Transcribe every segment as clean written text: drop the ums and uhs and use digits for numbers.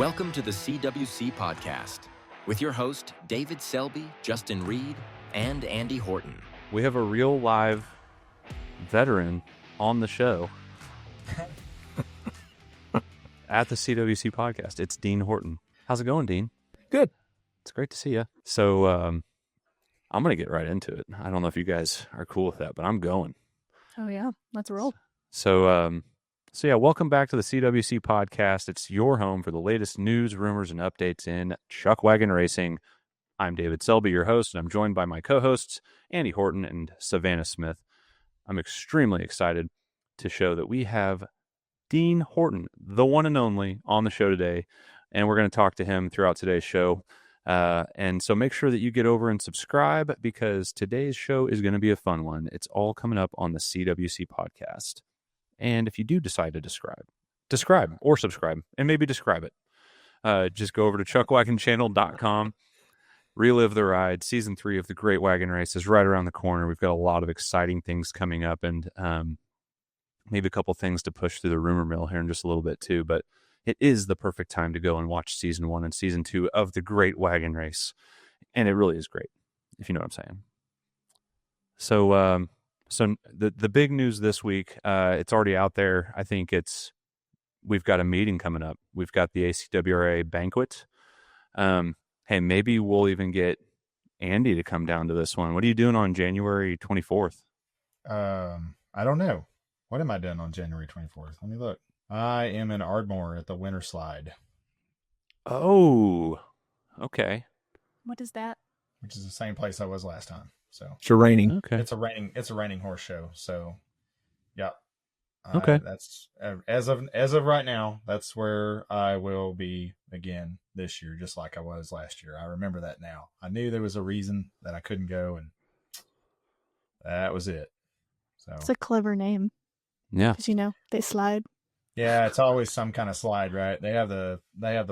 Welcome to the CWC Podcast with your host, David Selby, Justin Reed, and Andy Horton. We have a real live veteran on the show at the CWC Podcast. It's Dean Horton. How's it going, Dean? Good. It's great to see you. So I'm going to get right into it. I don't know if you guys are cool with that, but I'm going. Oh, yeah. Let's roll. So yeah, welcome back to the CWC Podcast. It's your home for the latest news, rumors, and updates in Chuckwagon racing. I'm David Selby, your host, and I'm joined by my co-hosts, Andy Horton and Savannah Smith. I'm extremely excited to show that we have Dean Horton, the one and only, on the show today, and we're going to talk to him throughout today's show. And so make sure that you get over and subscribe, because today's show is going to be a fun one. It's all coming up on the CWC Podcast. And if you do decide to describe or subscribe, and maybe describe it, just go over to chuckwagonchannel.com, relive the ride. Season 3 of the Great Wagon Race is right around the corner. We've got a lot of exciting things coming up, and maybe a couple things to push through the rumor mill here in just a little bit too. But it is the perfect time to go and watch Season 1 and Season 2 of the Great Wagon Race. And it really is great, if you know what I'm saying. So the big news this week, it's already out there. I think we've got a meeting coming up. We've got the ACWRA banquet. Hey, maybe we'll even get Andy to come down to this one. What are you doing on January 24th? I don't know. What am I doing on January 24th? Let me look. I am in Ardmore at the Winter Slide. Oh, okay. What is that? Which is the same place I was last time. So It's raining. Okay. it's a raining horse show. So yeah. Okay. That's as of right now, that's where I will be again this year, just like I was last year. I remember that now. I knew there was a reason that I couldn't go, and that was it. So It's a clever name. Yeah. Because, they slide. yeah, it's always some kind of slide, right? They have the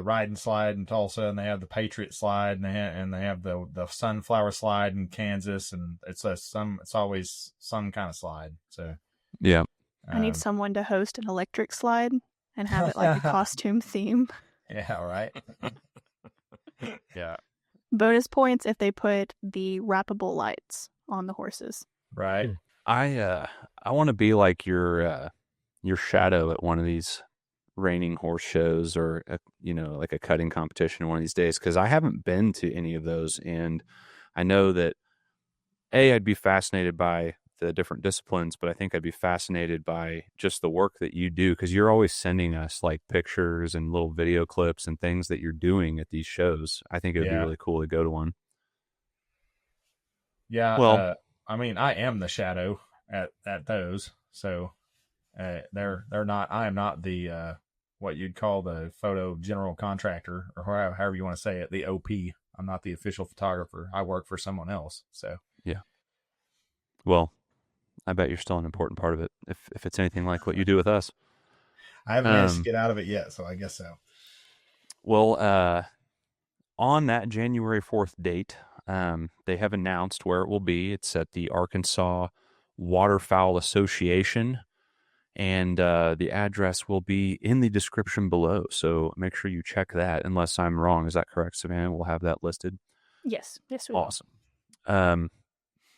riding slide in Tulsa, and they have the Patriot slide, and they have the Sunflower slide in Kansas, and it's always some kind of slide. So Yeah. I need someone to host an electric slide and have it like a costume theme. Yeah, right. Yeah. Bonus points if they put the wrappable lights on the horses. Right. I want to be like your shadow at one of these reining horse shows, or like a cutting competition one of these days, because I haven't been to any of those, and I know that I'd be fascinated by the different disciplines, but I think I'd be fascinated by just the work that you do, because you're always sending us like pictures and little video clips and things that you're doing at these shows. I think it would be really cool to go to one. Yeah. Well, I mean, I am the shadow at those, so they're not. I am not the what you'd call the photo general contractor, or however you want to say it, the OP. I'm not the official photographer. I work for someone else. So yeah. Well, I bet you're still an important part of it, if it's anything like what you do with us. I haven't managed to get out of it yet, so I guess so. Well, on that January 4th date, they have announced where it will be. It's at the Arkansas Waterfowl Association, and the address will be in the description below. So make sure you check that, unless I'm wrong. Is that correct, Savannah? We'll have that listed. Yes. Yes, we will. Awesome.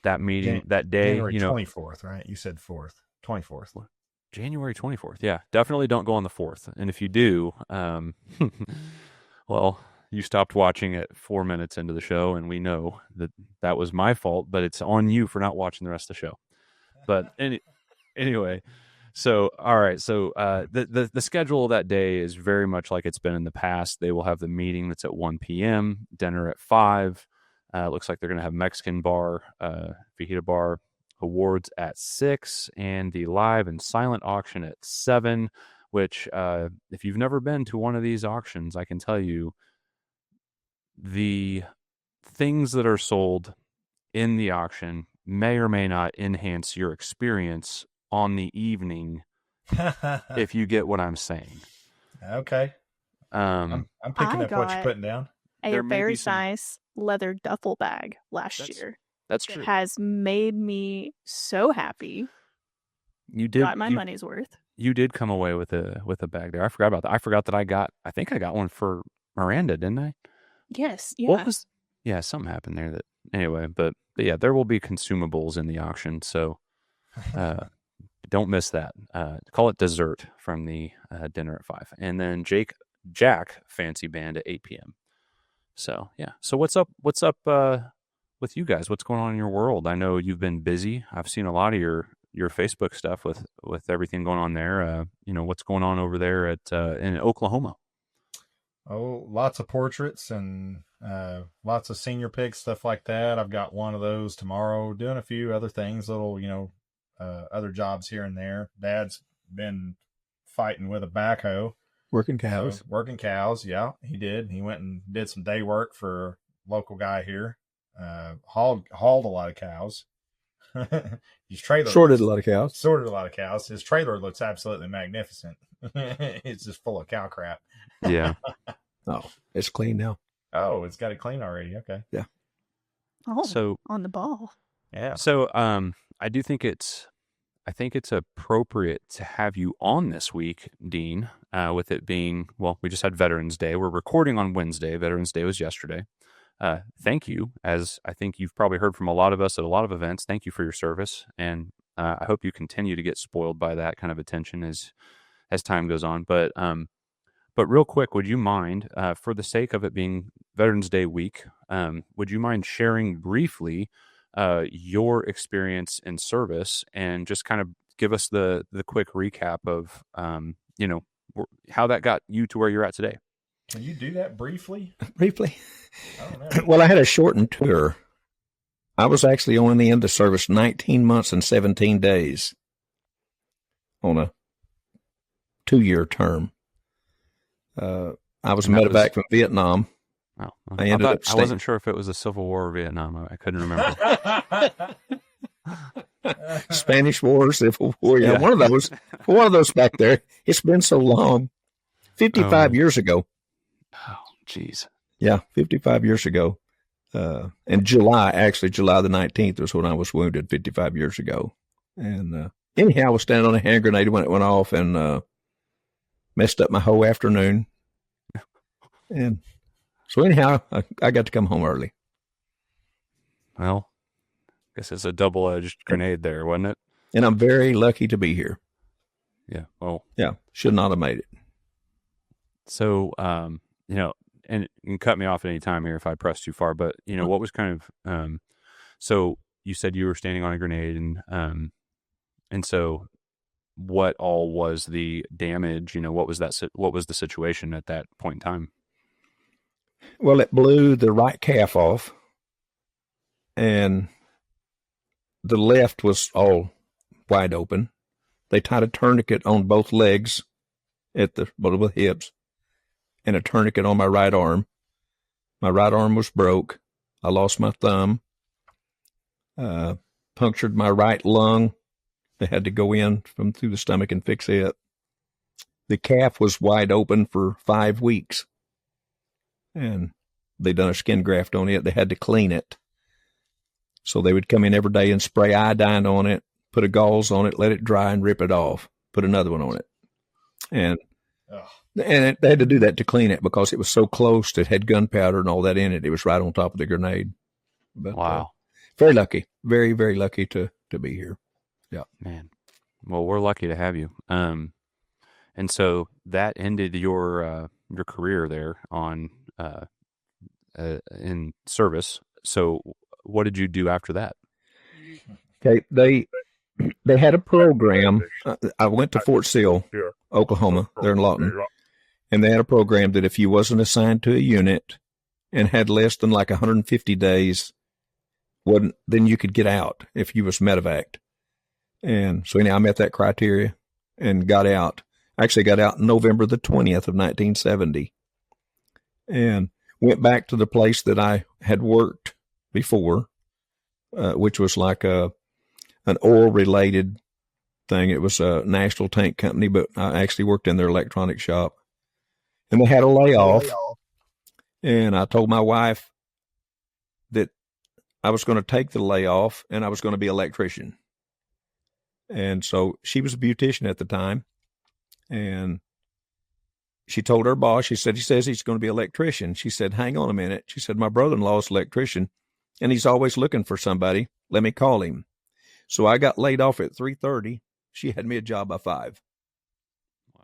That meeting, that day, January 24th, right? You said 4th, 24th. January 24th. Yeah, definitely don't go on the 4th. And if you do, well, you stopped watching at 4 minutes into the show, and we know that was my fault, but it's on you for not watching the rest of the show. But anyway, so, all right. So the schedule of that day is very much like it's been in the past. They will have the meeting that's at 1 p.m., dinner at 5. Looks like they're going to have Mexican bar, fajita bar, awards at 6, and the live and silent auction at 7, which if you've never been to one of these auctions, I can tell you the things that are sold in the auction may or may not enhance your experience on the evening, if you get what I'm saying. Okay. I'm picking up what you're putting down. A very nice leather duffel bag last year. That's true. It has made me so happy. You did. Got my money's worth. you did come away with a bag there. I forgot about that. I forgot that I think I got one for Miranda, didn't I? Yes. What Yeah. was? Yeah, something happened there. That anyway, but yeah, there will be consumables in the auction, so don't miss that. Call it dessert from the dinner at 5, and then Jack Fancy Band at 8 p.m. So yeah. So what's up? What's up with you guys? What's going on in your world? I know you've been busy. I've seen a lot of your Facebook stuff with everything going on there. What's going on over there at in Oklahoma? Oh, lots of portraits and lots of senior pics, stuff like that. I've got one of those tomorrow. Doing a few other things, little other jobs here and there. Dad's been fighting with a backhoe. Working cows. Working cows, yeah, he did. He went and did some day work for a local guy here. Hauled a lot of cows. His trailer Sorted a lot of cows. His trailer looks absolutely magnificent. It's just full of cow crap. Yeah. Oh, it's clean now. Oh, it's got it clean already. Okay. Yeah. Oh, So on the ball. Yeah. So I do think it's appropriate to have you on this week, Dean, with it being, well, we just had Veterans Day. We're recording on Wednesday. Veterans Day was yesterday. Thank you, as I think you've probably heard from a lot of us at a lot of events. Thank you for your service, and I hope you continue to get spoiled by that kind of attention as time goes on. But real quick, would you mind, for the sake of it being Veterans Day week, would you mind sharing briefly your experience in service and just kind of give us the quick recap of how that got you to where you're at today? Can you do that briefly? Briefly. I don't know. Well, I had a shortened tour. I was actually only in the service 19 months and 17 days on a 2-year term. I was medevac from Vietnam. Oh, I wasn't sure if it was the Civil War or Vietnam. I couldn't remember. Spanish War, Civil War. Yeah, Yeah. one of those back there. It's been so long. 55 years ago. Oh, geez. Yeah, 55 years ago. In July the 19th was when I was wounded 55 years ago. And anyhow, I was standing on a hand grenade when it went off and messed up my whole afternoon. And so anyhow, I got to come home early. Well, I guess it's a double-edged grenade there, wasn't it? And I'm very lucky to be here. Yeah. Well, Yeah, should not have made it. so, and you can cut me off at any time here if I press too far, but, what was kind of, so you said you were standing on a grenade and so what all was the damage? What was the situation at that point in time? Well, it blew the right calf off, and the left was all wide open. They tied a tourniquet on both legs at both hips, and a tourniquet on my right arm. My right arm was broke. I lost my thumb. Punctured my right lung. They had to go in from through the stomach and fix it. The calf was wide open for 5 weeks. And they done a skin graft on it. They had to clean it. So they would come in every day and spray iodine on it, put a gauze on it, let it dry and rip it off, put another one on it. And they had to do that to clean it because it was so close. It had gunpowder and all that in it. It was right on top of the grenade. But, Wow. Very lucky. Very, very lucky to be here. Yeah. Man. Well, we're lucky to have you. And so that ended your career there on in service. So what did you do after that? Okay. They had a program. I went to Fort Sill, Oklahoma, there in Lawton. And they had a program that if you wasn't assigned to a unit and had less than like 150 days, then you could get out if you was medevaced. And so anyhow, I met that criteria and got out. I actually got out November the 20th of 1970 and went back to the place that I had worked before, which was like an oil-related thing. It was a National Tank Company, but I actually worked in their electronic shop. And they had a layoff, and I told my wife that I was going to take the layoff and I was going to be an electrician. And so she was a beautician at the time. And she told her boss, she said, he says he's going to be an electrician. She said, hang on a minute. She said, my brother-in-law is an electrician, and he's always looking for somebody. Let me call him. So I got laid off at 3:30. She had me a job by 5. Wow.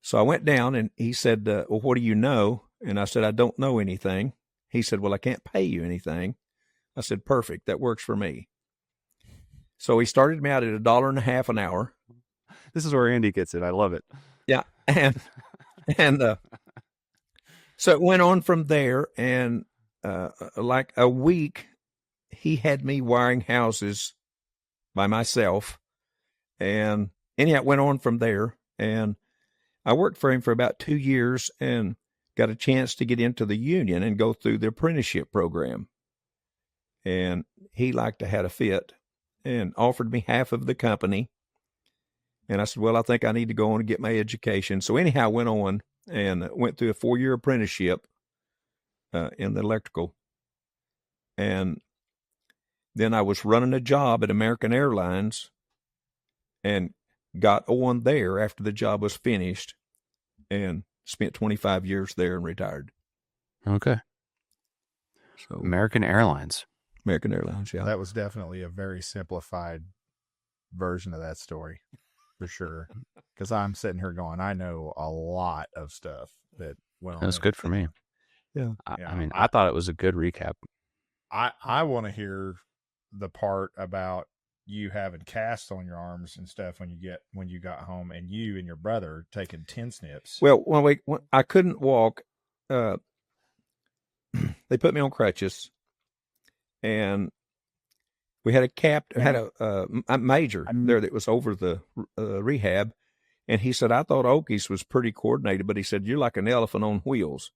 So I went down, and he said, well, what do you know? And I said, I don't know anything. He said, well, I can't pay you anything. I said, perfect. That works for me. So he started me out at $1.50 an hour. This is where Andy gets it. I love it. Yeah. And so it went on from there, and like a week, he had me wiring houses by myself. And anyhow, it went on from there, and I worked for him for about 2 years and got a chance to get into the union and go through the apprenticeship program. And he liked to have a fit and offered me half of the company. And I said, well, I think I need to go on and get my education. So anyhow, I went on and went through a 4-year apprenticeship in the electrical. And then I was running a job at American Airlines and got on there after the job was finished and spent 25 years there and retired. Okay. So American Airlines. American Airlines, yeah. That was definitely a very simplified version of that story. For sure, because I'm sitting here going, I know a lot of stuff that went on. That's good for me. Yeah. I mean, I thought it was a good recap. I want to hear the part about you having casts on your arms and stuff when you got home, and you and your brother taking 10 snips. Well, when I couldn't walk, they put me on crutches, and we had a major there that was over the rehab, and he said, I thought Okies was pretty coordinated, but he said, you're like an elephant on wheels.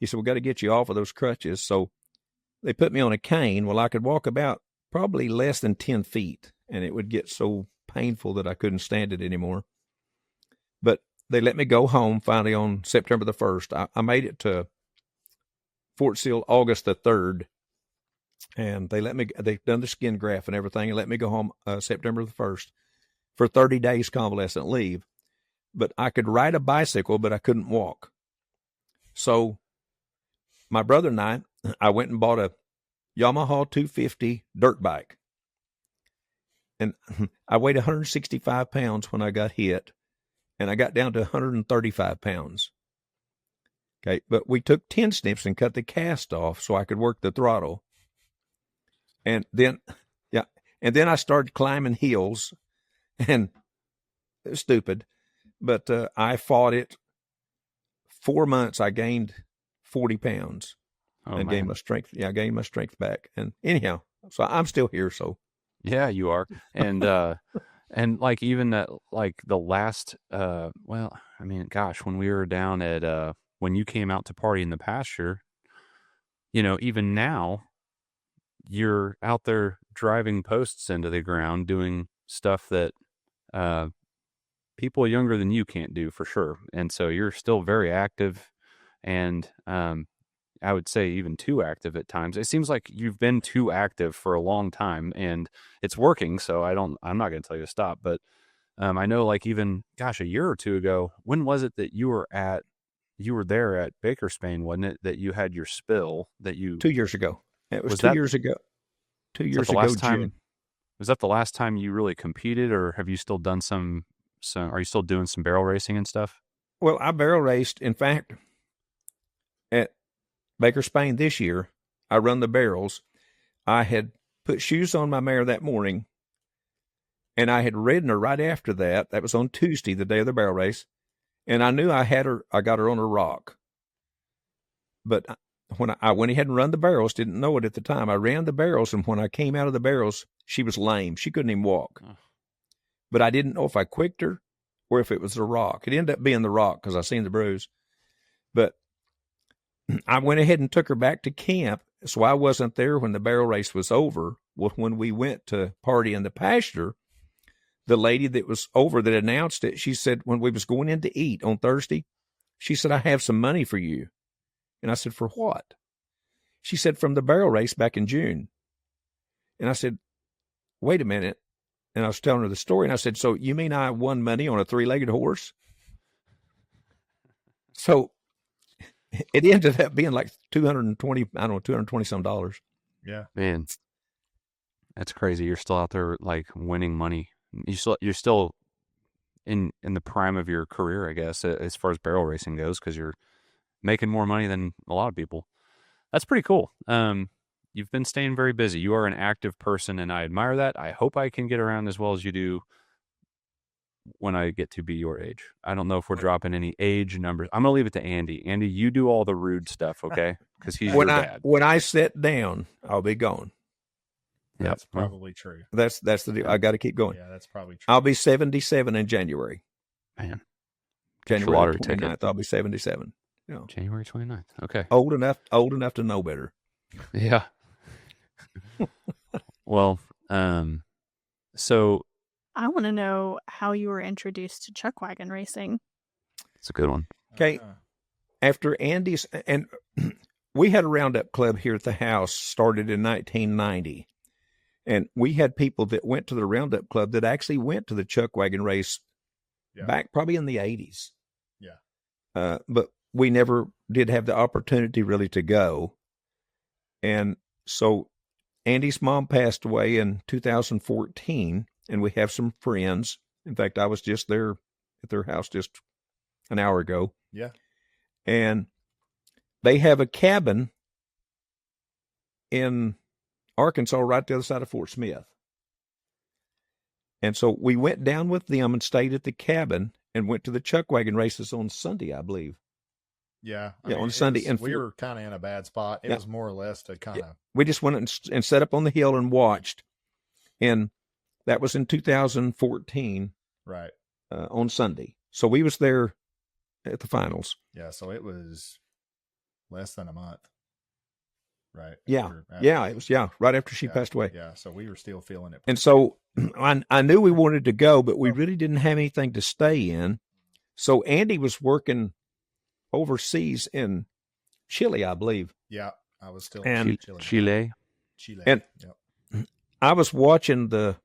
He said, we got to get you off of those crutches. So they put me on a cane. Well, I could walk about probably less than 10 feet, and it would get so painful that I couldn't stand it anymore. But they let me go home finally on September the 1st. I made it to Fort Sill August the 3rd. And they've done the skin graft and everything, and let me go home September the 1st for 30 days convalescent leave. But I could ride a bicycle, but I couldn't walk. So my brother and I went and bought a Yamaha 250 dirt bike. And I weighed 165 pounds when I got hit, and I got down to 135 pounds. Okay, but we took 10 snips and cut the cast off so I could work the throttle. And then I started climbing hills, and it was stupid, but I fought it. 4 months, I gained 40 pounds and gained my strength. Yeah, I gained my strength back. And anyhow, so I'm still here. So yeah, you are. And and like even that, like the last, well, I mean, gosh, when we were down at when you came out to party in the pasture, even now, you're out there driving posts into the ground, doing stuff that people younger than you can't do for sure. And so you're still very active, and I would say even too active at times. It seems like you've been too active for a long time, and it's working. So I'm not going to tell you to stop, but I know, like, even, gosh, a year or two ago, when was it that you were there at Baker Spain, wasn't it, that you had your spill that you 2 years ago. It was 2 years ago. 2 years ago, June. Was that the last time you really competed, or have you still done some are you still doing some barrel racing and stuff? Well, I barrel raced. In fact, at Baker Spain this year, I run the barrels. I had put shoes on my mare that morning, and I had ridden her right after that. That was on Tuesday, the day of the barrel race, and I knew I got her on a rock. But when I went ahead and run the barrels, didn't know it at the time. I ran the barrels, and when I came out of the barrels, she was lame. She couldn't even walk. Oh. But I didn't know if I quicked her or if it was the rock. It ended up being the rock because I seen the bruise. But I went ahead and took her back to camp, so I wasn't there when the barrel race was over. Well, when we went to party in the pasture, the lady that was over that announced it, she said, when we was going in to eat on Thursday, she said, I have some money for you. And I said, for what? She said, from the barrel race back in June. And I said, wait a minute. And I was telling her the story, and I said, so you mean I won money on a 3-legged horse? So it ended up being like $220 some dollars. Yeah. Man, that's crazy. You're still out there like winning money. You're still in the prime of your career, I guess, as far as barrel racing goes, because you're making more money than a lot of people. That's pretty cool. You've been staying very busy. You are an active person, and I admire that. I hope I can get around as well as you do when I get to be your age. I don't know if we're dropping any age numbers. I'm going to leave it to Andy. Andy, you do all the rude stuff, okay? Because he's your dad. When I sit down, I'll be gone. That's probably true. That's the deal. I got to keep going. Yeah, that's probably true. I'll be 77 in January. Man. January 29th, I'll be 77. Yeah. January 29th. Okay. Old enough to know better. Yeah. Well, so I want to know how you were introduced to Chuckwagon racing. it's a good one. Okay. After Andy's, and we had a roundup club here at the house, started in 1990. And we had people that went to the roundup club that actually went to the Chuckwagon race back probably in the 80s. Yeah. But we never did have the opportunity really to go. And so Andy's mom passed away in 2014, and we have some friends. In fact, I was just there at their house just an hour ago. Yeah. And they have a cabin in Arkansas right the other side of Fort Smith. And so we went down with them and stayed at the cabin and went to the Chuckwagon races on Sunday, I believe. Yeah. On Sunday. And we were kind of in a bad spot. It was more or less to kind of. We just went and set up on the hill and watched. And that was in 2014. Right. On Sunday. So we was there at the finals. Yeah. So it was less than a month. Right. Yeah. It was, right after she passed away. Yeah. So we were still feeling it. And so I knew we wanted to go, but we really didn't have anything to stay in. So Andy was working overseas in Chile, I believe. Yeah. I was still in Chile. And I was watching the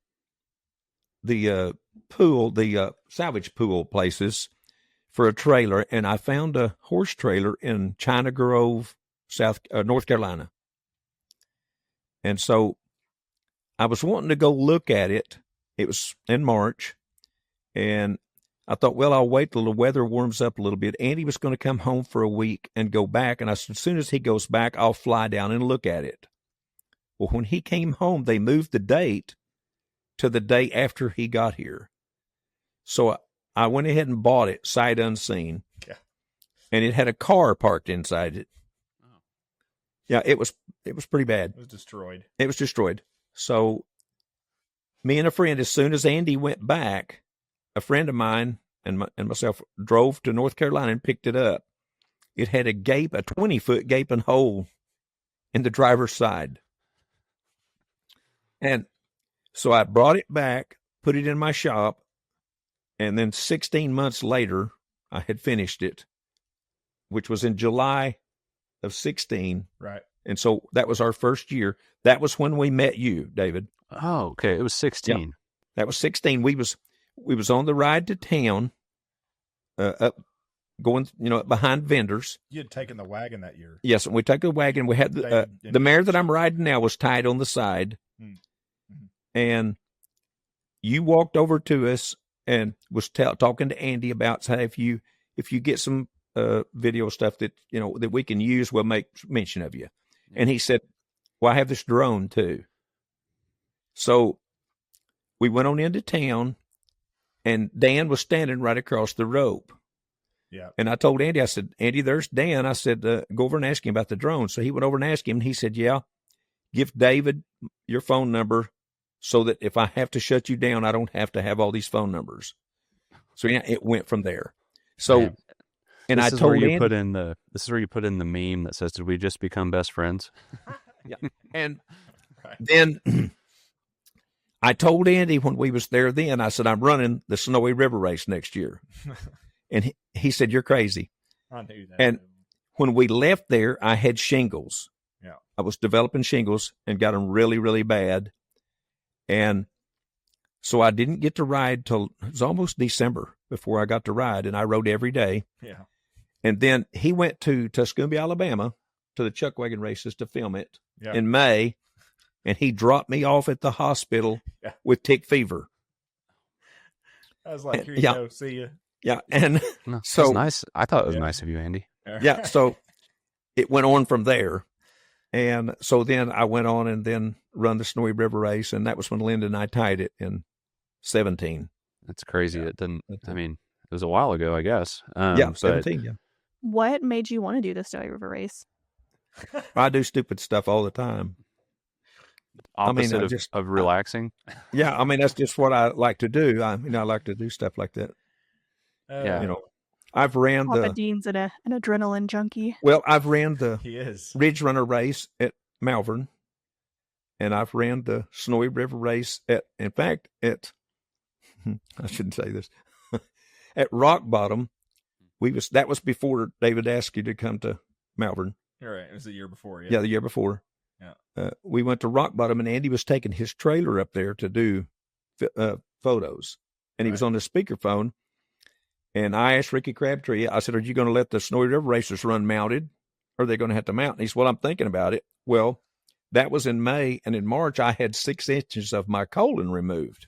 pool, the salvage pool places for a trailer, and I found a horse trailer in China Grove, North Carolina. And so I was wanting to go look at it. It was in March, and I thought, well, I'll wait till the weather warms up a little bit. Andy was going to come home for a week and go back, and I said, as soon as he goes back, I'll fly down and look at it. Well, when he came home, they moved the date to the day after he got here. So I went ahead and bought it, sight unseen. Yeah. And it had a car parked inside it. Oh. Yeah, it was pretty bad. It was destroyed. It was destroyed. So me and a friend, as soon as Andy went back, a friend of mine and myself drove to North Carolina and picked it up. It had a 20-foot gaping hole in the driver's side. And so I brought it back, put it in my shop, and then 16 months later, I had finished it, which was in July of 16. Right. And so that was our first year. That was when we met you, David. Oh, okay. It was 16. Yeah. That was 16. We was on the ride to town, up going, behind vendors. You had taken the wagon that year. Yes, and we took the wagon. We had the mare that I'm riding now was tied on the side. Mm-hmm. And you walked over to us and was talking to Andy about, say, if you get some video stuff that that we can use, we'll make mention of you. Yeah. And he said, well, I have this drone too. So we went on into town, and Dan was standing right across the rope. Yeah. And I told Andy, I said, Andy, there's Dan. I said, go over and ask him about the drone. So he went over and asked him, and he said, yeah, give David your phone number so that if I have to shut you down, I don't have to have all these phone numbers. So yeah, it went from there. So, Man. And this I is told where you Andy, this is where you put in the meme that says, did we just become best friends? Yeah. And then I told Andy when we was there then, I said, I'm running the Snowy River race next year. And he said, you're crazy. I knew that. And when we left there, I had shingles. Yeah. I was developing shingles and got them really, really bad. And so I didn't get to ride till it was almost December before I got to ride, and I rode every day. Yeah. And then he went to Tuscumbia, Alabama, to the Chuckwagon races to film it in May, and he dropped me off at the hospital with tick fever. I was like, here you go, see you. Yeah, and No, so that's nice. I thought it was nice of you, Andy. Yeah, so it went on from there. And so then I went on and then run the Snowy River race, and that was when Linda and I tied it in 17. That's crazy. It didn't, I mean, it was a while ago, I guess. 17, yeah. What made you want to do the Snowy River race? I do stupid stuff all the time. Opposite of relaxing. Yeah, I mean, that's just what I like to do. I like to do stuff like that. I've ran Papa Dean's an adrenaline junkie. Well, I've ran the he is. Ridge Runner race at Malvern, and I've ran the Snowy River race I shouldn't say this, at Rock Bottom. That was before David asked you to come to Malvern. You're right. It was the year before. Yeah, the year before. Yeah. We went to Rock Bottom, and Andy was taking his trailer up there to do photos, and he was on the speakerphone. And I asked Ricky Crabtree, I said, are you going to let the Snowy River racers run mounted? Or are they going to have to mount? And he said, well, I'm thinking about it. Well, that was in May, and in March, I had 6 inches of my colon removed.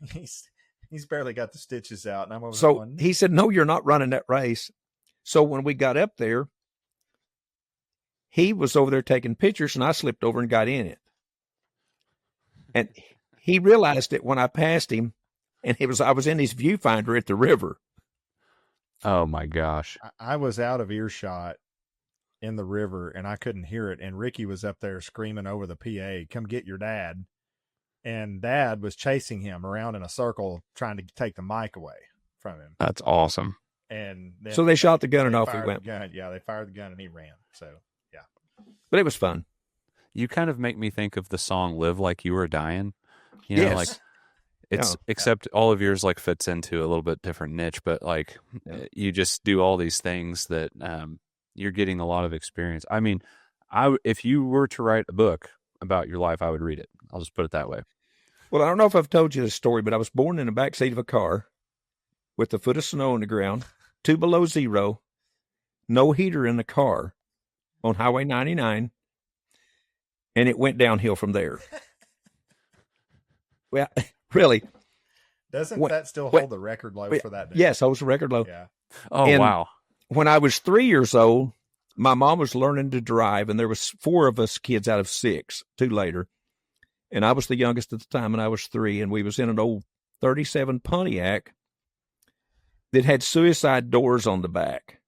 He's barely got the stitches out. And I'm over so he said, no, you're not running that race. So when we got up there, he was over there taking pictures, and I slipped over and got in it. And he realized it when I passed him, and I was in his viewfinder at the river. Oh my gosh. I was out of earshot in the river and I couldn't hear it. And Ricky was up there screaming over the PA, come get your dad. And Dad was chasing him around in a circle, trying to take the mic away from him. That's awesome. And then so they shot the gun and off he went. Yeah, they fired the gun and he ran. So, yeah. But it was fun. You kind of make me think of the song Live Like You Were Dying. You know, like it's except all of yours like fits into a little bit different niche, but like you just do all these things that you're getting a lot of experience. I mean, if you were to write a book about your life, I would read it. I'll just put it that way. Well, I don't know if I've told you this story, but I was born in the back seat of a car with a foot of snow on the ground, 2 below zero, no heater in the car on Highway 99, and it went downhill from there. Well, really. Doesn't that still hold the record low for that day? Yes, holds the record low. Yeah. Oh, wow. When I was 3 years old, my mom was learning to drive, and there was 4 of us kids out of 6, 2 later. And I was the youngest at the time, and I was 3, and we was in an old 37 Pontiac that had suicide doors on the back.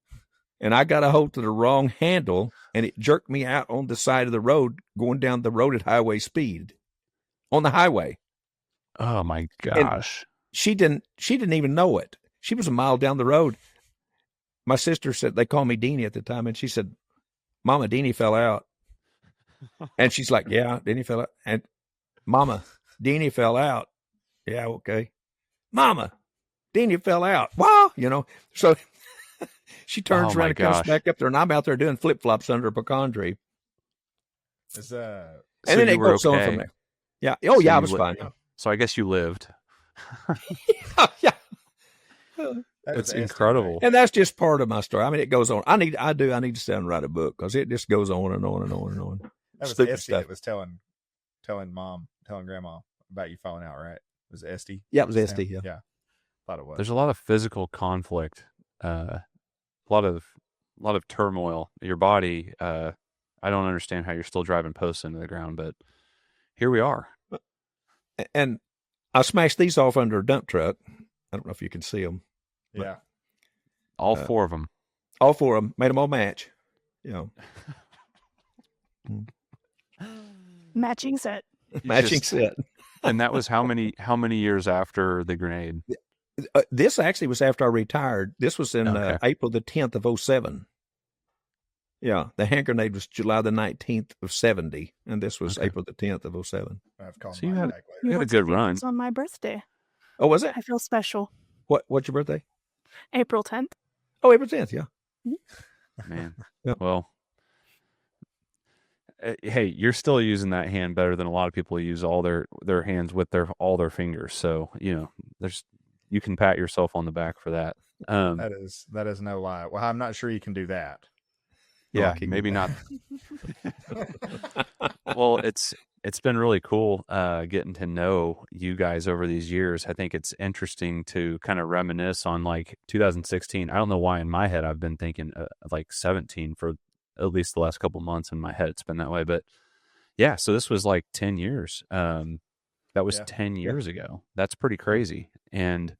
And I got a hold of the wrong handle, and it jerked me out on the side of the road, going down the road at highway speed, on the highway. Oh my gosh. And she didn't even know it. She was a mile down the road. My sister said, they called me Deanie at the time, and she said, Mama, Deanie fell out. And she's like, yeah, Deanie fell out. And Mama, Deanie fell out. Yeah, okay. Mama, Deanie fell out. Wow, So she turns around and comes back up there, and I'm out there doing flip-flops under a pecan tree. And then it goes on from there. Yeah. Oh, yeah, I was fine. So I guess you lived. Yeah. It's incredible. And that's just part of my story. I mean, it goes on. I need to sit down and write a book because it just goes on and on and on and on. That was Esty that was telling Grandma about you falling out, right? Was it Esty? Yeah, it was Esty. Yeah. Thought it was. There's a lot of physical conflict, a lot of turmoil. Your body, I don't understand how you're still driving posts into the ground, but here we are. And I smashed these off under a dump truck. I don't know if you can see them. Yeah. All 4 of them. All 4 of them. Made them all match. Matching set. Matching set. And that was how many years after the grenade? This actually was after I retired. This was in April the 10th of 07. Yeah, the hand grenade was July the 19th of 70, and this was April the 10th of 07. So you had a good run. It was on my birthday. Oh, was it? I feel special. What's your birthday? April 10th. Oh, April 10th, yeah. Man, yeah. Well, hey, you're still using that hand better than a lot of people use all their hands with all their fingers. So, you can pat yourself on the back for that. That is no lie. Well, I'm not sure you can do that. Yeah, maybe not. Well, it's been really cool getting to know you guys over these years. I think it's interesting to kind of reminisce on like 2016. I don't know why in my head I've been thinking like 17 for at least the last couple months in my head. It's been that way, but yeah. So this was like 10 years. That was 10 years ago. That's pretty crazy. And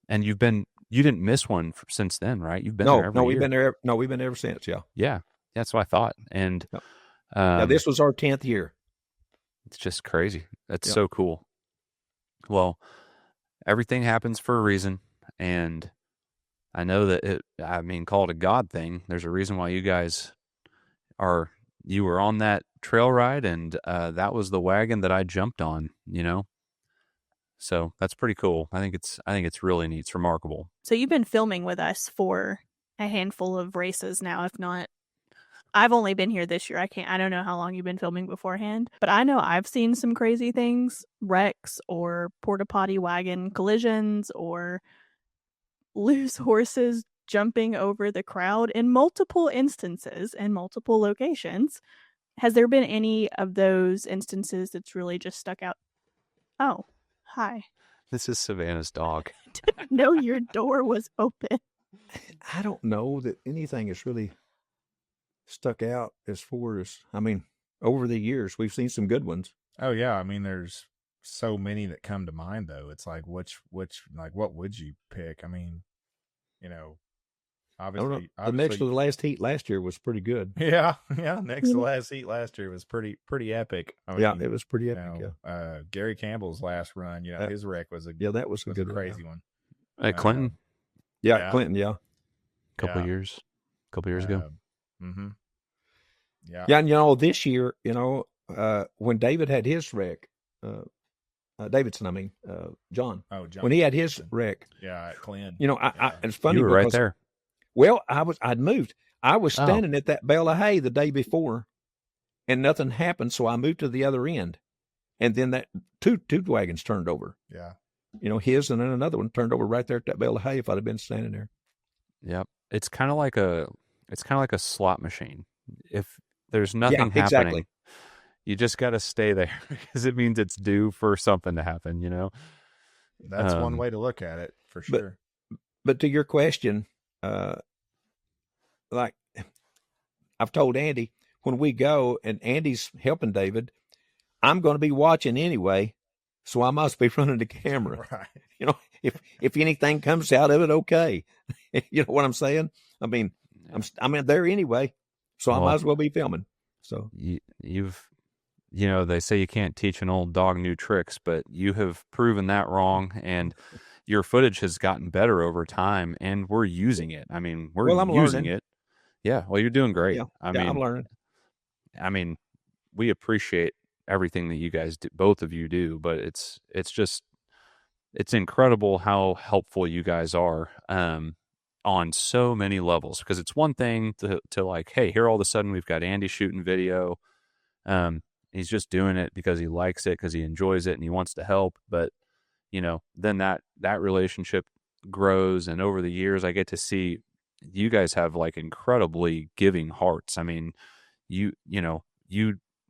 you didn't miss one since then, right? You've been there every year. We've been there. No, we've been there ever since. Yeah. Yeah. That's what I thought. And this was our 10th year. It's just crazy. That's so cool. Well, everything happens for a reason. And I know that call it a God thing. There's a reason why you guys you were on that trail ride, and that was the wagon that I jumped on, So that's pretty cool. I think it's really neat. It's remarkable. So you've been filming with us for a handful of races now, if not. I've only been here this year. I don't know how long you've been filming beforehand, but I know I've seen some crazy things, wrecks or porta potty wagon collisions or loose horses jumping over the crowd in multiple instances and multiple locations. Has there been any of those instances that's really just stuck out? Oh, hi. This is Savannah's dog. Didn't know your door was open. I don't know that anything has really stuck out as far as, over the years, we've seen some good ones. Oh yeah. There's so many that come to mind though. It's like, which, like, what would you pick? Obviously, the next to the last heat last year was pretty good. Yeah. Next to the last heat last year was pretty epic. It was pretty epic. Gary Campbell's last run, his wreck was a that was a good crazy one. At Clinton. Clinton. Yeah, couple years ago. Mm-hmm. Yeah. Yeah, and this year, when David had his wreck, John. Oh, John. When he had his wreck. Yeah, at Clinton. It's funny. You were right there. Well, I'd moved. I was standing at that bale of hay the day before, and nothing happened, so I moved to the other end. And then that two wagons turned over. Yeah. His and then another one turned over right there at that bale of hay if I'd have been standing there. Yep. It's kind of like a slot machine. If there's nothing happening, exactly. You just got to stay there because it means it's due for something to happen, That's one way to look at it, for sure. But to your question, like I've told Andy, when we go and Andy's helping David, I'm going to be watching anyway, so I must be running the camera. Right. If anything comes out of it, okay. You know what I'm saying? I'm there anyway, so I might as well be filming. So they say you can't teach an old dog new tricks, but you have proven that wrong, and your footage has gotten better over time, and we're using it. I'm using learning it. Yeah. Well, you're doing great. Yeah, I'm learning. We appreciate everything that you guys do, both of you do, but it's incredible how helpful you guys are on so many levels, because it's one thing to like, hey, here all of a sudden we've got Andy shooting video. He's just doing it because he likes it, because he enjoys it and he wants to help. But, then that relationship grows. And over the years, I get to see you guys have like incredibly giving hearts.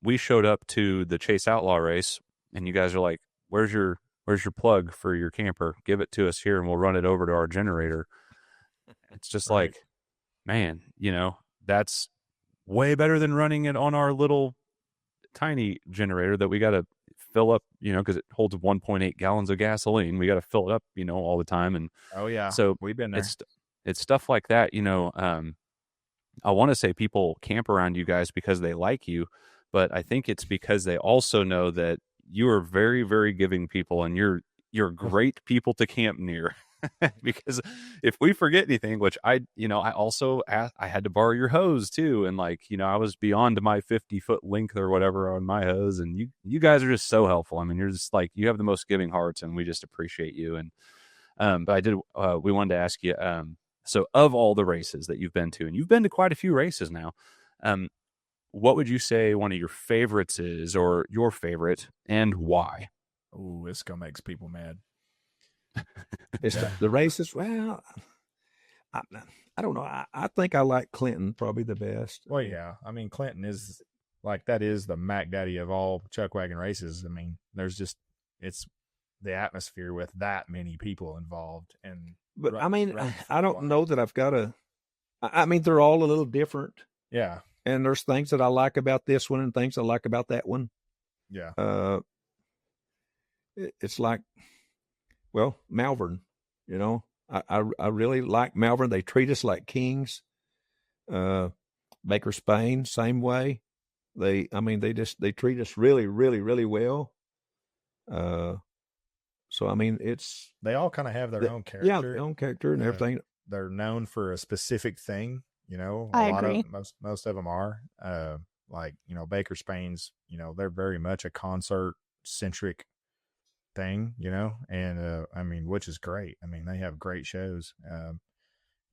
We showed up to the Chase Outlaw race and you guys are like, where's your plug for your camper? Give it to us here and we'll run it over to our generator. It's just right. like, man, that's way better than running it on our little tiny generator that we got to fill up, because it holds 1.8 gallons of gasoline. We got to fill it up, all the time. And oh yeah, so we've been there. It's stuff like that. I want to say people camp around you guys because they like you, but I think it's because they also know that you are very, very giving people, and you're great people to camp near. Because if we forget anything, which I also I had to borrow your hose too, and I was beyond my 50-foot length or whatever on my hose, and you guys are just so helpful. You're just like, you have the most giving hearts, and we just appreciate you. And but we wanted to ask you, so of all the races that you've been to, and you've been to quite a few races now, what would you say one of your favorites is, or your favorite, and why? Oh, ISCO makes people mad. The races, well, I don't know. I think I like Clinton probably the best. Well, yeah. I mean, Clinton is like, that is the Mac Daddy of all Chuckwagon races. I mean, it's the atmosphere with that many people involved. But I mean, I don't know that I've got I mean, they're all a little different. Yeah. And there's things that I like about this one and things I like about that one. Yeah. It's like, well, Malvern, you know, I really like Malvern. They treat us like kings. Baker Spain, same way. They treat us really, really, really well. So I mean, they all kind of have their own character. Yeah, their own character and everything. They're known for a specific thing, you know. I agree. Most of them are. Like, you know, Baker Spain's, you know, they're very much a concert centric thing, you know, and I mean, which is great. I mean, they have great shows. You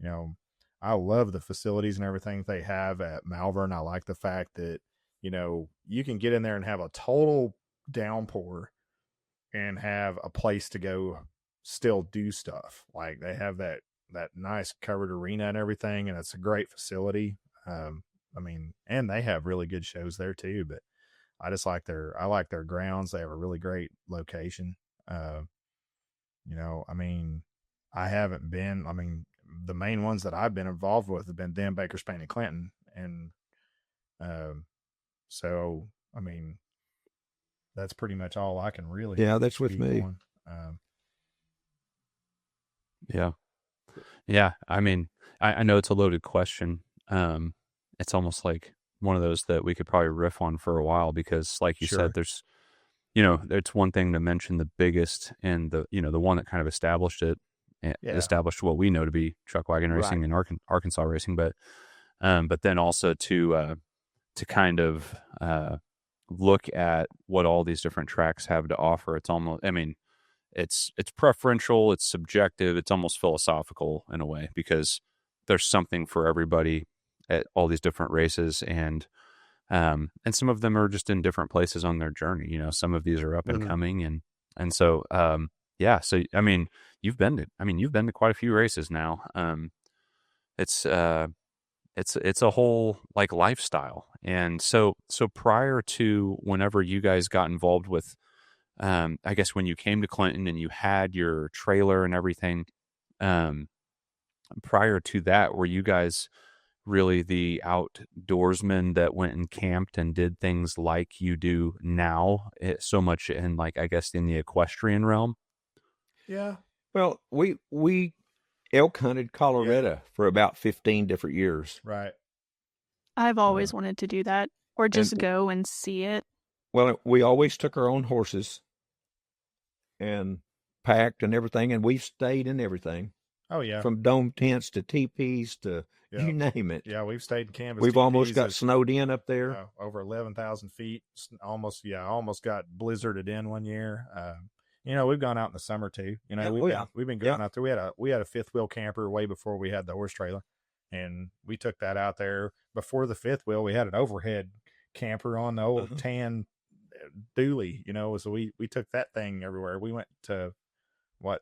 know, I love the facilities and everything they have at Malvern. I like the fact that, you know, you can get in there and have a total downpour and have a place to go still do stuff. Like, they have that nice covered arena and everything, and it's a great facility. I mean, and they have really good shows there too, but I like their grounds. They have a really great location. You know, I mean, the main ones that I've been involved with have been them, Baker Spain, and Clinton. And, so, I mean, that's pretty much all I can really. Yeah, that's with me. Yeah. Yeah. I mean, I know it's a loaded question. It's almost like one of those that we could probably riff on for a while, because like you said, there's, you know, it's one thing to mention the biggest and the, you know, the one that kind of established it, established what we know to be Chuckwagon racing and Arkansas racing. But then also to kind of, look at what all these different tracks have to offer. It's almost, I mean, it's preferential, it's subjective, it's almost philosophical in a way, because there's something for everybody at all these different races, and some of them are just in different places on their journey. You know, some of these are up and coming, and so so I mean, you've been to quite a few races now. It's a whole like lifestyle. And so prior to whenever you guys got involved with, I guess when you came to Clinton and you had your trailer and everything, prior to that, were you guys really the outdoorsmen that went and camped and did things like you do now, so much in, like, I guess, in the equestrian realm? Yeah. Well, we elk hunted Colorado for about 15 different years. Right. I've always wanted to do that, or just go and see it. Well, we always took our own horses and packed and everything, and we've stayed in everything. Oh, yeah. From dome tents to teepees to you name it. Yeah, we've stayed in canvas. We've almost got snowed in up there. Over 11,000 feet. Almost got blizzarded in one year. You know, we've gone out in the summer too. You know, we've been going out there. We had a fifth wheel camper way before we had the horse trailer, and we took that out there. Before the fifth wheel, we had an overhead camper on the old tan dually. You know, so we took that thing everywhere. We went to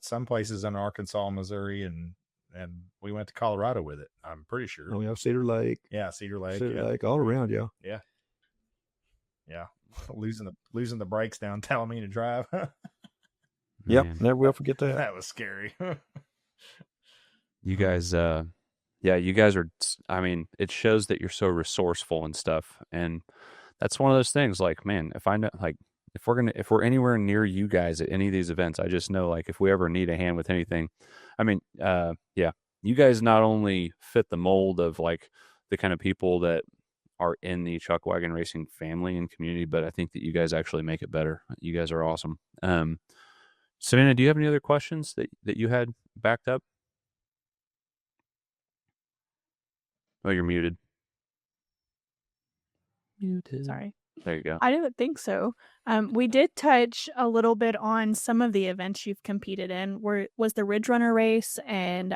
some places in Arkansas, Missouri, and we went to Colorado with it. I'm pretty sure. Oh yeah, Cedar Lake. Yeah, Cedar Lake. Lake, all around. Yeah. Yeah. Yeah. losing the brakes down Talamina Drive. Yep, never will forget that. That was scary. You guys, you guys are, I mean, it shows that you're so resourceful and stuff. And that's one of those things, like, man, if I know, like, if we're anywhere near you guys at any of these events, I just know, like, if we ever need a hand with anything, I mean, you guys not only fit the mold of, like, the kind of people that are in the Chuckwagon racing family and community, but I think that you guys actually make it better. You guys are awesome. Savannah, do you have any other questions that you had backed up? Oh, you're muted. Sorry. There you go. I didn't think so. We did touch a little bit on some of the events you've competed in. Was the Ridge Runner race and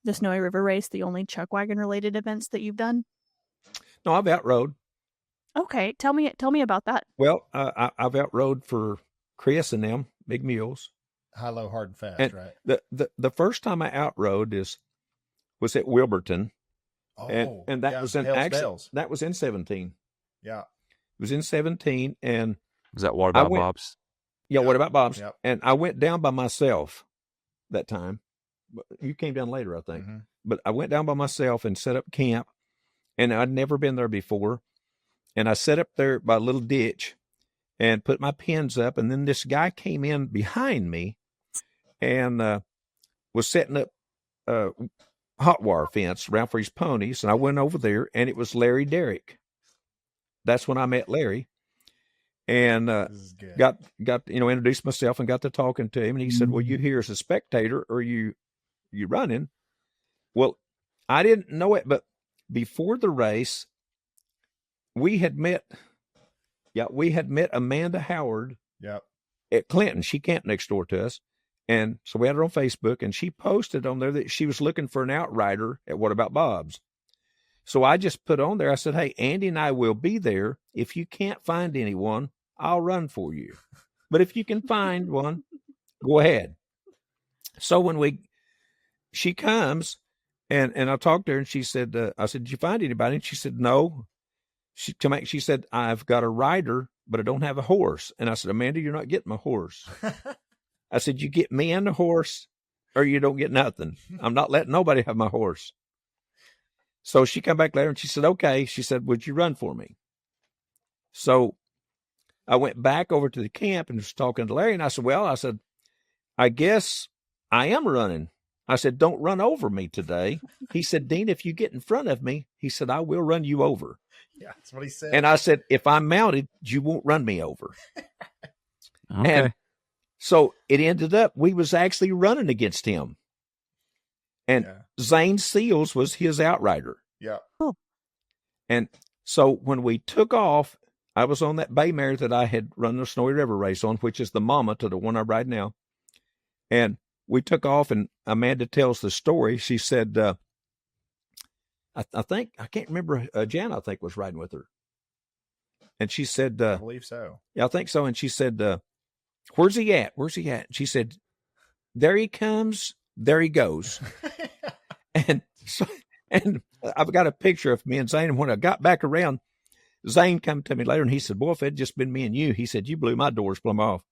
the Snowy River race the only Chuckwagon related events that you've done? No, I've outrode. Okay, tell me about that. Well, I've outrode for Chris and them, big mules. High, low, hard, and fast, and right? The first time I outrode is was at Wilburton. Oh, and that was in Bells. that was in 17. Yeah. It was in 17, and Was that What About Bob's? Yeah, What About Bob's? Yep. And I went down by myself that time. You came down later, I think. Mm-hmm. But I went down by myself and set up camp, and I'd never been there before. And I set up there by a little ditch and put my pins up, and then this guy came in behind me and was setting up hot wire fence around for his ponies, and I went over there, and it was Larry Derrick. That's when I met Larry, and got introduced myself and got to talking to him, and he said, "Well, you here as a spectator, or you running?" Well, I didn't know it, but before the race, we had met Amanda Howard. Yep. At Clinton. She camped next door to us. And so we had her on Facebook, and she posted on there that she was looking for an outrider at What About Bob's. So I just put on there, I said, "Hey, Andy and I will be there. If you can't find anyone, I'll run for you. But if you can find one, go ahead." So when she comes, and I talked to her, and she said, I said, "Did you find anybody?" And she said, "No." She said, "I've got a rider, but I don't have a horse." And I said, "Amanda, you're not getting my horse." I said, "You get me and the horse, or you don't get nothing. I'm not letting nobody have my horse." So she come back later and she said, "Okay." She said, "Would you run for me?" So I went back over to the camp and was talking to Larry, and I said, "I guess I am running." I said, "Don't run over me today." He said, "Dean, if you get in front of me," he said, "I will run you over." Yeah, that's what he said. And I said, "If I'm mounted, you won't run me over." Okay. And so it ended up, we was actually running against him. And Zane Seals was his outrider. Yeah. Oh. And so when we took off, I was on that bay mare that I had run the Snowy River race on, which is the mama to the one I ride now. And we took off, and Amanda tells the story. She said, I think, I can't remember, Jan, I think, was riding with her. And she said, I believe so. Yeah, I think so. And she said, "Where's he at? Where's he at?" She said, "There he comes. There he goes." And I've got a picture of me and Zane. And when I got back around, Zane come to me later and he said, "Boy, if it had just been me and you," he said, "you blew my doors plumb off."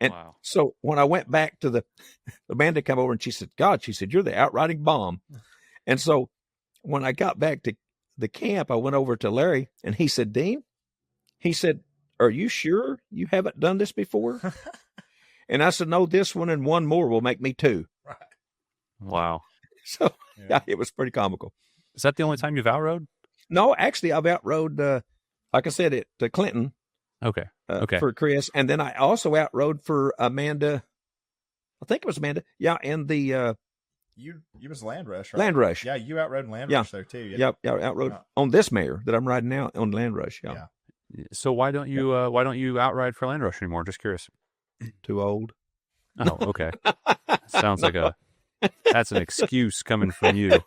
And Wow. So when I went back to the Amanda come over and she said, "God," she said, "you're the outriding bomb." And so when I got back to the camp, I went over to Larry and he said, "Dean," he said, "are you sure you haven't done this before?" And I said, "No, this one and one more will make me two." Right. Wow. So yeah, it was pretty comical. Is that the only time you've outrode? No, actually, I've outrode, like I said, at Clinton. Okay. Okay. For Chris. And then I also outrode for Amanda. I think it was Amanda. Yeah. And the, you was Land Rush, right? Land Rush. Yeah. You outrode Land Rush there too. Yeah. Outrode on this mare that I'm riding now on Land Rush. Yeah. So why don't you outride for Land Rush anymore? Just curious. Too old. Oh, okay. Sounds like that's an excuse coming from you.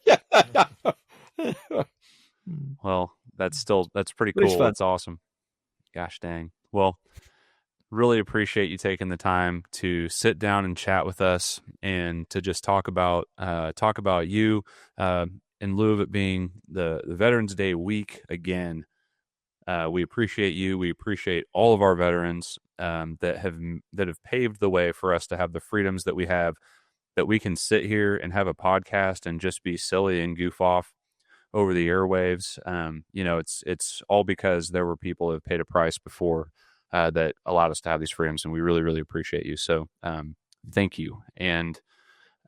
Well, that's pretty cool. That's awesome. Gosh dang. Well, really appreciate you taking the time to sit down and chat with us and to just talk about you in lieu of it being the Veterans Day week again. We appreciate you. We appreciate all of our veterans that have paved the way for us to have the freedoms that we have, that we can sit here and have a podcast and just be silly and goof off over the airwaves. It's all because there were people who have paid a price before that allowed us to have these freedoms, and we really, really appreciate you. So thank you. And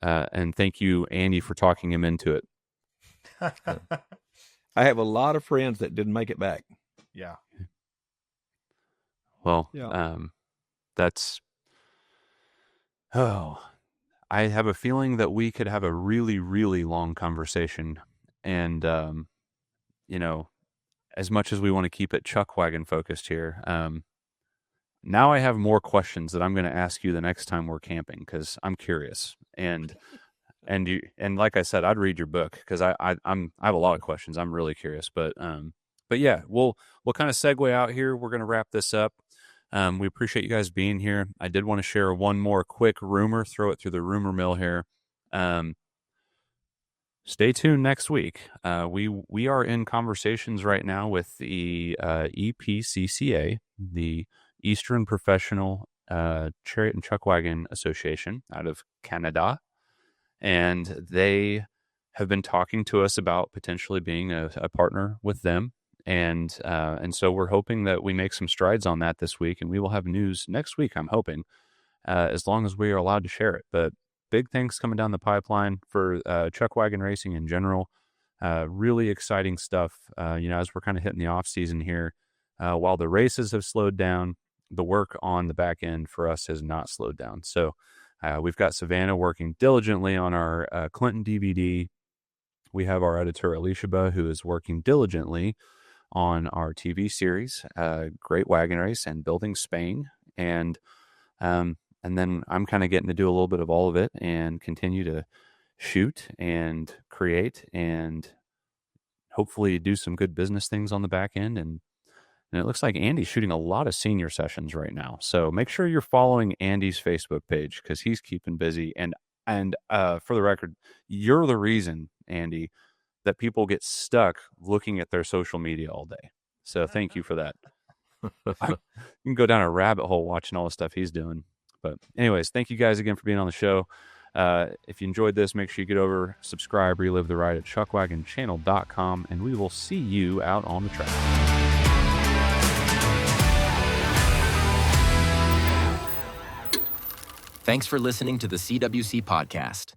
thank you, Andy, for talking him into it. I have a lot of friends that didn't make it back. Yeah. Well, I have a feeling that we could have a really, really long conversation. And, as much as we want to keep it Chuckwagon focused here, now I have more questions that I'm going to ask you the next time we're camping, because I'm curious. And like I said, I'd read your book because I have a lot of questions. I'm really curious, but yeah, we'll kind of segue out here. We're going to wrap this up. We appreciate you guys being here. I did want to share one more quick rumor, throw it through the rumor mill here. stay tuned next week. We are in conversations right now with the EPCCA, the Eastern Professional Chariot and Chuckwagon Association out of Canada, and they have been talking to us about potentially being a partner with them. And so we're hoping that we make some strides on that this week, and we will have news next week, I'm hoping, as long as we are allowed to share it. But big things coming down the pipeline for Chuckwagon racing in general. Really exciting stuff, as we're kind of hitting the off season here. While the races have slowed down, the work on the back end for us has not slowed down. So we've got Savannah working diligently on our Clinton DVD. We have our editor, Alicia, who is working diligently on our TV series, Great Wagon Race and Building Spain. And then I'm kind of getting to do a little bit of all of it and continue to shoot and create and hopefully do some good business things on the back end. And it looks like Andy's shooting a lot of senior sessions right now. So make sure you're following Andy's Facebook page because he's keeping busy. And for the record, you're the reason, Andy, that people get stuck looking at their social media all day. So thank you for that. You can go down a rabbit hole watching all the stuff he's doing. But anyways, thank you guys again for being on the show. If you enjoyed this, make sure you get over, subscribe, relive the ride at chuckwagonchannel.com, and we will see you out on the track. Thanks for listening to the CWC Podcast.